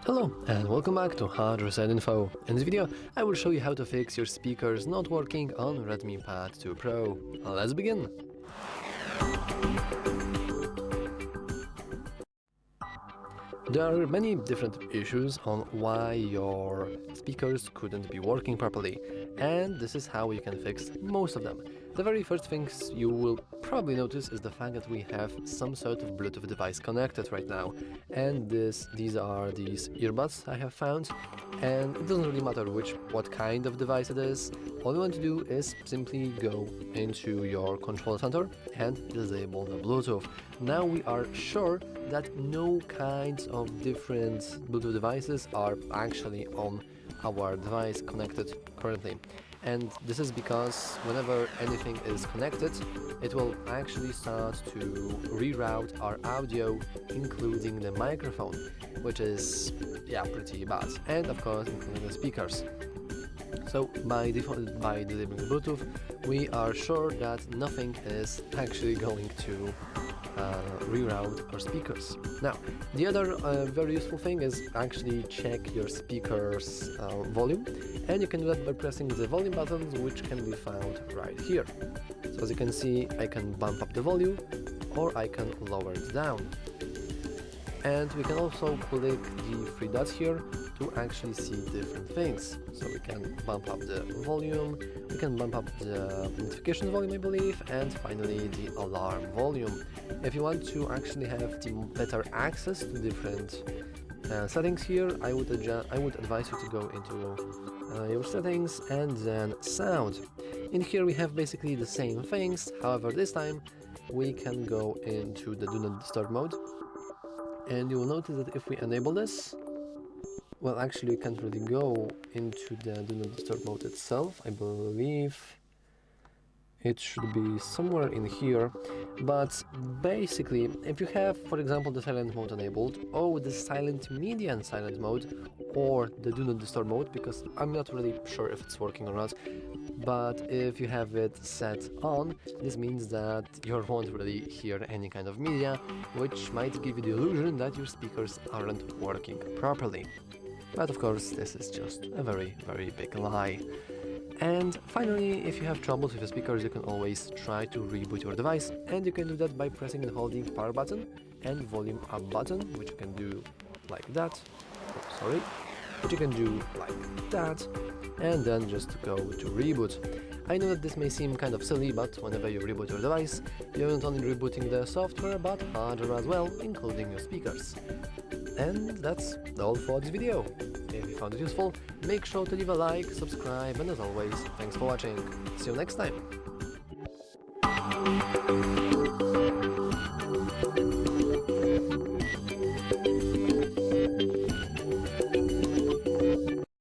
Hello and welcome back to Hard Reset Info. In this video, I will show you how to fix your speakers not working on Redmi Pad 2 Pro. Let's begin! There are many different issues on why your speakers couldn't be working properly, and this is how you can fix most of them. The very first things you will probably notice is the fact that we have some sort of Bluetooth device connected right now, and these are these earbuds I have found, and it doesn't really matter what kind of device it is. All you want to do is simply go into your control center and disable the Bluetooth. Now we are sure that no kinds of different Bluetooth devices are actually on our device connected currently. And this is because whenever anything is connected, it will actually start to reroute our audio, including the microphone, which is pretty bad, and of course including the speakers. So by default, by disabling Bluetooth, we are sure that nothing is actually going to reroute our speakers. Now, the other very useful thing is actually check your speakers volume, and you can do that by pressing the volume buttons, which can be found right here. So as you can see, I can bump up the volume or I can lower it down. And we can also click the three dots here to actually see different things. So we can bump up the volume, we can bump up the notification volume, I believe, and finally the alarm volume. If you want to actually have better access to different settings here, I would advise you to go into your settings and then sound. In here we have basically the same things, however this time we can go into the do not disturb mode. And you will notice that if we enable this, well, actually we can't really go into the do not disturb mode itself. I believe it should be somewhere in here, but basically if you have, for example, the silent mode enabled, or the silent median silent mode, or the do not disturb mode, because I'm not really sure if it's working or not, but if you have it set on, this means that you won't really hear any kind of media, which might give you the illusion that your speakers aren't working properly. But of course, this is just a very, very big lie. And finally, if you have troubles with the speakers, you can always try to reboot your device, and you can do that by pressing and holding power button and volume up button, which you can do like that, which you can do like that, and then just go to reboot. I know that this may seem kind of silly, but whenever you reboot your device, you're not only rebooting the software, but hardware as well, including your speakers. And that's all for this video. If you found it useful, make sure to leave a like, subscribe, and as always, thanks for watching. See you next time!